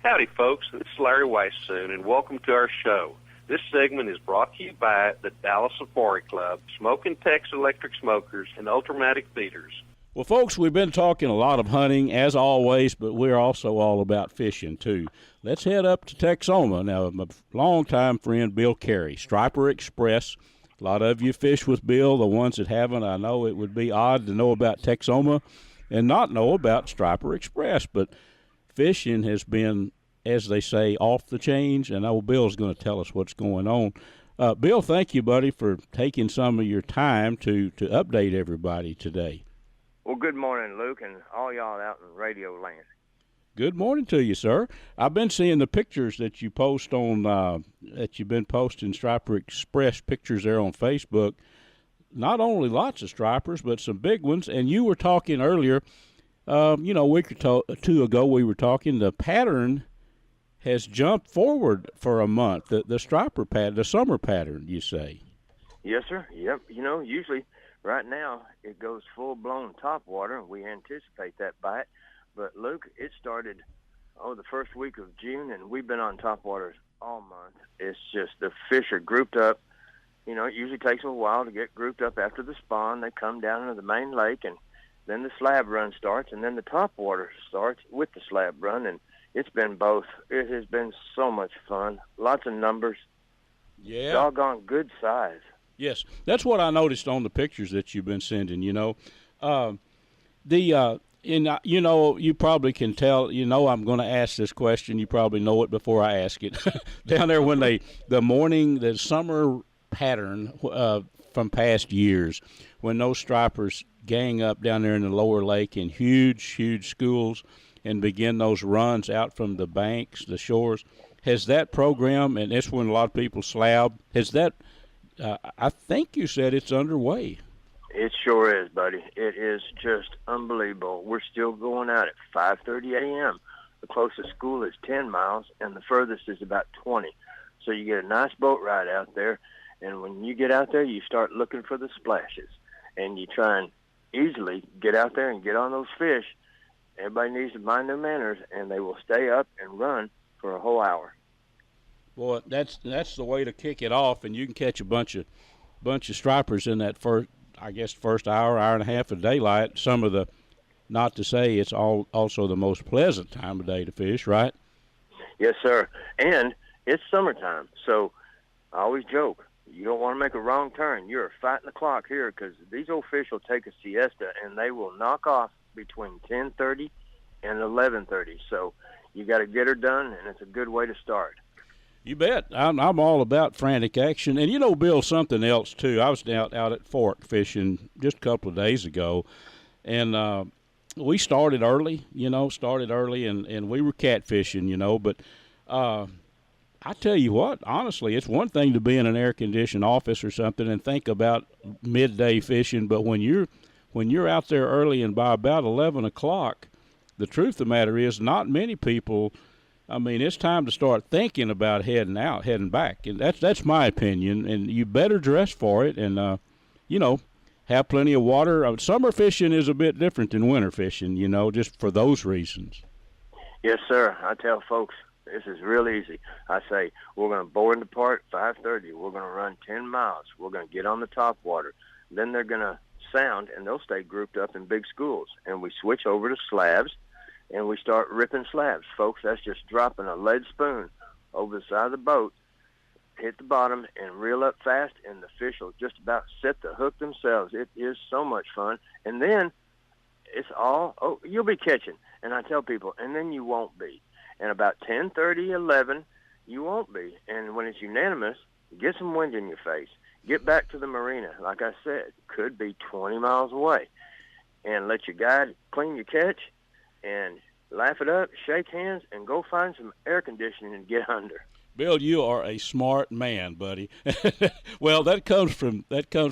Howdy, folks. This is Larry Weissoon, and welcome to our show. This segment is brought to you by the Dallas Safari Club, Smoking Tex Electric Smokers, and Ultramatic Feeders. Well, folks, we've been talking a lot of hunting, as always, but we're also all about fishing, too. Let's head up to Texoma. Now, my longtime friend, Bill Carey, Striper Express. A lot of you fish with Bill. The ones that haven't, I know it would be odd to know about Texoma and not know about Striper Express, but fishing has been, as they say, off the chains, and old Bill's going to tell us what's going on. Bill, thank you, buddy, for taking some of your time to update everybody today. Well, good morning, Luke, and all y'all out in radio land. Good morning to you, sir. I've been seeing the pictures that you post on, that you've been posting, Striper Express pictures there on Facebook. Not only lots of stripers, but some big ones, and you were talking earlier, a week or two ago we were talking, the pattern has jumped forward for a month, the striper pattern, the summer pattern, you say. Yes, sir. Yep. Usually right now it goes full-blown topwater, and we anticipate that bite. But, Luke, it started, the first week of June, and we've been on topwaters all month. It's just the fish are grouped up. It usually takes them a while to get grouped up after the spawn. They come down into the main lake, and then the slab run starts, and then the topwater starts with the slab run, and it's been both. It has been so much fun. Lots of numbers. Yeah. Doggone good size. Yes, that's what I noticed on the pictures that you've been sending, you probably can tell, I'm going to ask this question. You probably know it before I ask it. Down there when the summer pattern from past years, when those stripers gang up down there in the lower lake in huge schools and begin those runs out from the banks, the shores, has that program, and it's when a lot of people slab, has that, I think you said it's underway. It sure is, buddy. It is just unbelievable. We're still going out at 5:30 a.m. The closest school is 10 miles, and the furthest is about 20. So you get a nice boat ride out there, and when you get out there, you start looking for the splashes, and you try and easily get out there and get on those fish. Everybody needs to mind their manners, and they will stay up and run for a whole hour. Boy, that's the way to kick it off, and you can catch a bunch of stripers in that first hour and a half of daylight. Some of the, not to say it's also the most pleasant time of day to fish, right? Yes, sir. And it's summertime, so I always joke, you don't want to make a wrong turn. You're fighting the clock here, because these old fish will take a siesta, and they will knock off between 10:30 and 11:30. So you got to get her done, and it's a good way to start. You bet. I'm all about frantic action. And, Bill, something else, too. I was out at Fork fishing just a couple of days ago, and we started early, and we were catfishing, but I tell you what, honestly, it's one thing to be in an air-conditioned office or something and think about midday fishing, but when you're out there early and by about 11 o'clock, the truth of the matter is not many people – it's time to start thinking about heading back. And that's my opinion. And you better dress for it and, have plenty of water. Summer fishing is a bit different than winter fishing, just for those reasons. Yes, sir. I tell folks, this is real easy. I say, we're going to board and depart at 5:30. We're going to run 10 miles. We're going to get on the top water. Then they're going to sound, and they'll stay grouped up in big schools. And we switch over to slabs. And we start ripping slabs. Folks, that's just dropping a lead spoon over the side of the boat, hit the bottom, and reel up fast, and the fish will just about set the hook themselves. It is so much fun. And then it's you'll be catching. And I tell people, and then you won't be. And about 10:30, 11, you won't be. And when it's unanimous, get some wind in your face. Get back to the marina. Like I said, could be 20 miles away. And let your guide clean your catch, and laugh it up, shake hands, and go find some air conditioning and get under. Bill, you are a smart man, buddy. Well, that comes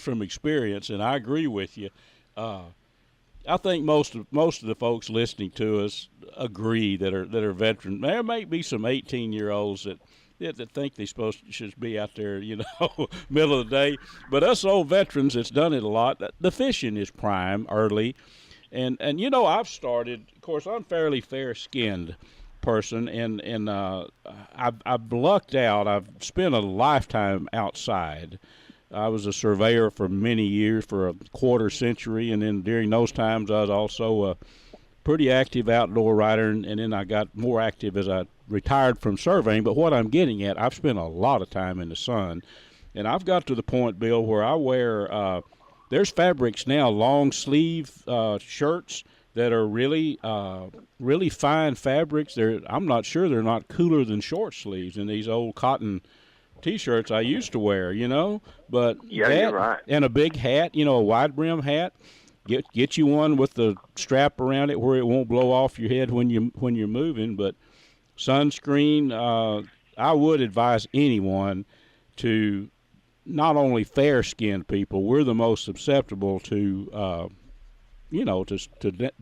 from experience, and I agree with you. I think most of the folks listening to us agree that are veterans. There may be some 18-year-olds that think they should be out there, middle of the day. But us old veterans that's done it a lot, the fishing is prime early. And I've started, of course, I'm fairly fair-skinned, person, and I've lucked out. I've spent a lifetime outside. I was a surveyor for many years, for a quarter century, and then during those times I was also a pretty active outdoor rider, and then I got more active as I retired from surveying. But what I'm getting at, I've spent a lot of time in the sun, and I've got to the point, Bill, where I wear there's fabrics now, long sleeve shirts that are really fine fabrics. I'm not sure they're not cooler than short sleeves in these old cotton T-shirts I used to wear, But yeah, that, you're right. and a big hat, a wide brim hat. Get you one with the strap around it where it won't blow off your head when you're moving. But sunscreen, I would advise anyone to, not only fair-skinned people, we're the most susceptible to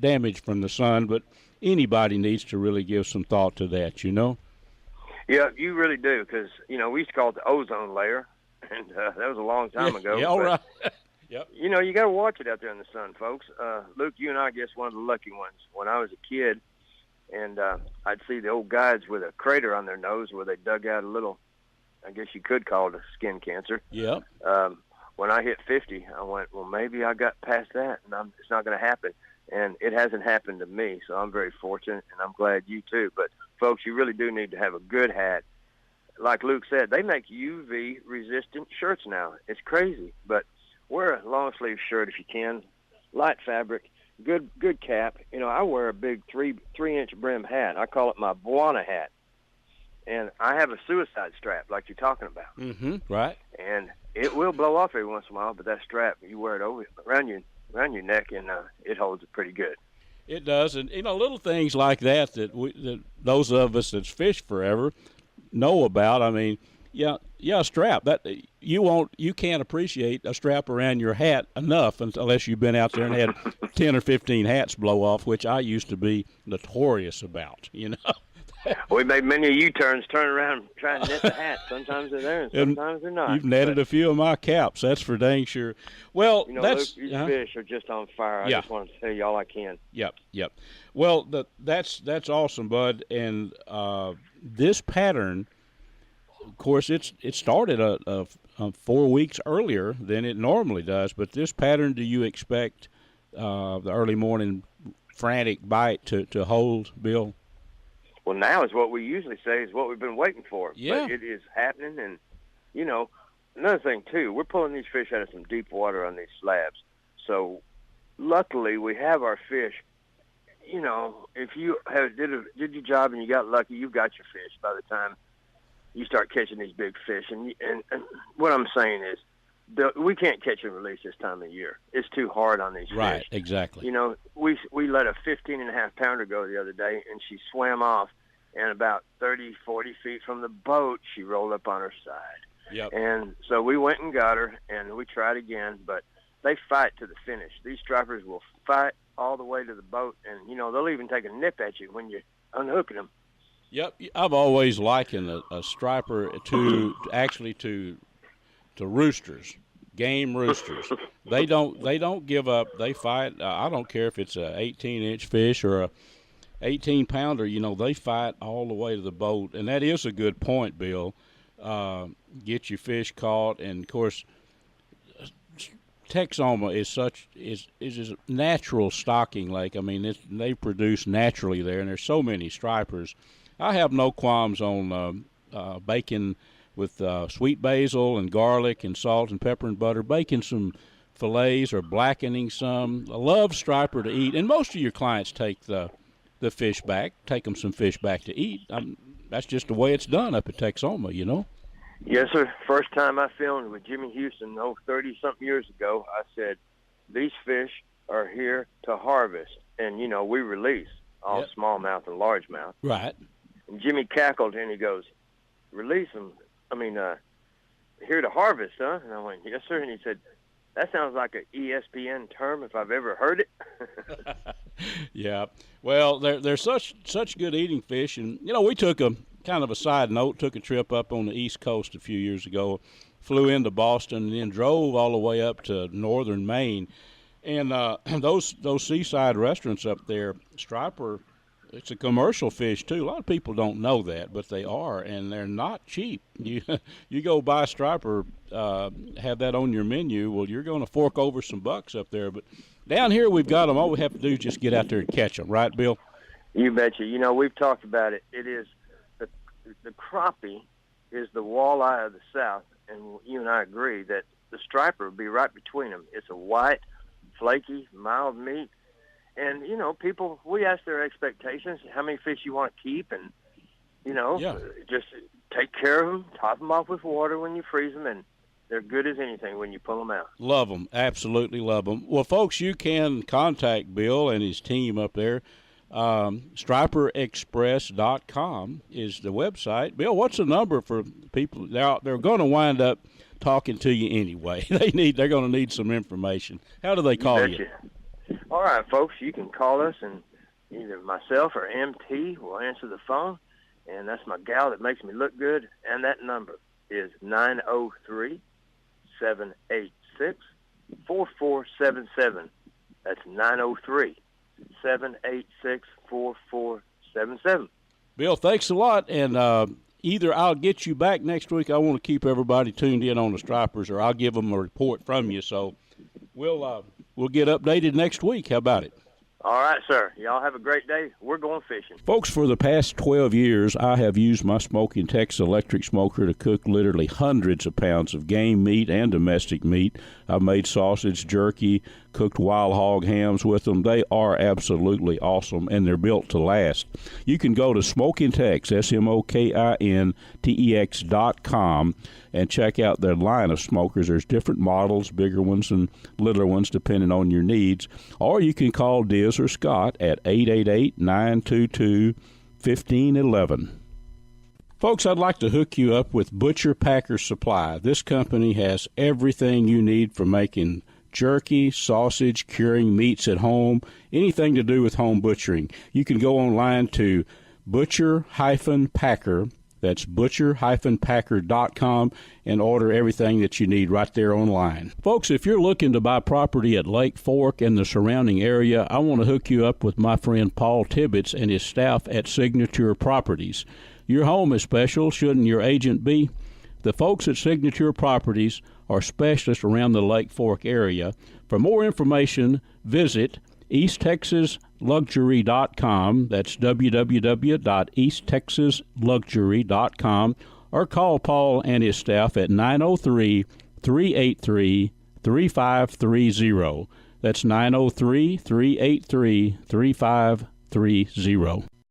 damage from the sun, but anybody needs to really give some thought to that, Yeah, you really do, because, we used to call it the ozone layer, and that was a long time ago. Yeah, all right. Yep. You got to watch it out there in the sun, folks. Luke, you and I guess one of the lucky ones. When I was a kid, and I'd see the old guys with a crater on their nose where they dug out a little, I guess you could call it a skin cancer. Yep. When I hit 50, I went, well, maybe I got past that, and it's not going to happen. And it hasn't happened to me, so I'm very fortunate, and I'm glad you too. But, folks, you really do need to have a good hat. Like Luke said, they make UV-resistant shirts now. It's crazy, but wear a long-sleeve shirt if you can, light fabric, good cap. I wear a big three-inch brim hat. I call it my Buana hat. And I have a suicide strap like you're talking about. Mm-hmm, right. And it will blow off every once in a while, but that strap, you wear it around your neck, and it holds it pretty good. It does, and little things like that those of us that's fished forever know about. I mean, yeah, strap that you can't appreciate a strap around your hat enough unless you've been out there and had 10 or 15 hats blow off, which I used to be notorious about. We made many U-turns, turn around, trying to net the hat. Sometimes they're there, and sometimes they're not. You've netted a few of my caps, that's for dang sure. Well, Luke, these fish are just on fire. I just want to tell you all I can. Yep. Well, that's awesome, Bud. And this pattern, of course, it started 4 weeks earlier than it normally does. But this pattern, do you expect the early morning frantic bite to hold, Bill? Well, now is what we usually say is what we've been waiting for. Yeah. But it is happening, and, another thing, too, we're pulling these fish out of some deep water on these slabs. So, luckily, we have our fish. If you did your job and you got lucky, you've got your fish by the time you start catching these big fish. And what I'm saying is, we can't catch and release this time of year. It's too hard on these fish. Right, exactly. We let a 15.5-pounder go the other day, and she swam off, and about 30, 40 feet from the boat, she rolled up on her side. Yep. And so we went and got her, and we tried again, but they fight to the finish. These stripers will fight all the way to the boat, and, they'll even take a nip at you when you're unhooking them. Yep. I've always likened a striper to roosters, game roosters. They don't give up. They fight. I don't care if it's a 18-inch fish or a 18-pounder. They fight all the way to the boat, and that is a good point, Bill. Get your fish caught, and of course, Texoma is a natural stocking lake. I mean, they produce naturally there, and there's so many stripers. I have no qualms on baking with sweet basil and garlic and salt and pepper and butter, baking some fillets or blackening some. I love striper to eat, and most of your clients take the fish back, take them some fish back to eat. That's just the way it's done up at Texoma, Yes, sir. First time I filmed with Jimmy Houston, 30-something years ago, I said, these fish are here to harvest. And, we release all smallmouth and largemouth. Right. And Jimmy cackled, and he goes, release them. Here to harvest, huh? And I went, yes, sir. And he said, that sounds like an ESPN term if I've ever heard it. Yeah. Well, they're such good eating fish. And, we took a kind of a side note, took a trip up on the East Coast a few years ago, flew into Boston, and then drove all the way up to northern Maine. And those seaside restaurants up there, striper It's a commercial fish too. A lot of people don't know that, but they are, and they're not cheap. You go buy striper, have that on your menu. Well, you're going to fork over some bucks up there. But down here we've got them. All we have to do is just get out there and catch them, right, Bill? You betcha. You know, we've talked about it. It is the crappie is the walleye of the South, and you and I agree that the striper would be right between them. It's a white, flaky, mild meat. And, you know, people, we ask their expectations, how many fish you want to keep, and, you know, just take care of them, top them off with water when you freeze them, and they're good as anything when you pull them out. Love them. Absolutely love them. Well, folks, you can contact Bill and his team up there. StriperExpress.com is the website. Bill, what's the number for people? They're going to wind up talking to you anyway. They're going to need some information. How do they call you? All right, folks, you can call us, and either myself or MT will answer the phone, and that's my gal that makes me look good, and that number is 903-786-4477. That's 903-786-4477. Bill, thanks a lot, and either I'll get you back next week. I want to keep everybody tuned in on the stripers, or I'll give them a report from you, so we'll get updated next week. How about it? All right, sir. Y'all have a great day. We're going fishing. Folks, for the past 12 years, I have used my Smoking Texas electric smoker to cook literally hundreds of pounds of game meat and domestic meat. I've made sausage, jerky, cooked wild hog hams with them. They are absolutely awesome, and they're built to last. You can go to SmokingTex, SmokingTex.com, and check out their line of smokers. There's different models, bigger ones and littler ones, depending on your needs. Or you can call Diz or Scott at 888-922-1511. Folks, I'd like to hook you up with Butcher Packer Supply. This company has everything you need for making jerky, sausage, curing meats at home, anything to do with home butchering. You can go online to Butcher-Packer, that's butcher-packer.com, and order everything that you need right there online. Folks, if you're looking to buy property at Lake Fork and the surrounding area, I want to hook you up with my friend Paul Tibbetts and his staff at Signature Properties. Your home is special, shouldn't your agent be? The folks at Signature Properties are specialists around the Lake Fork area. For more information, visit EastTexasLuxury.com. That's www.easttexasluxury.com, or call Paul and his staff at 903-383-3530. That's 903-383-3530.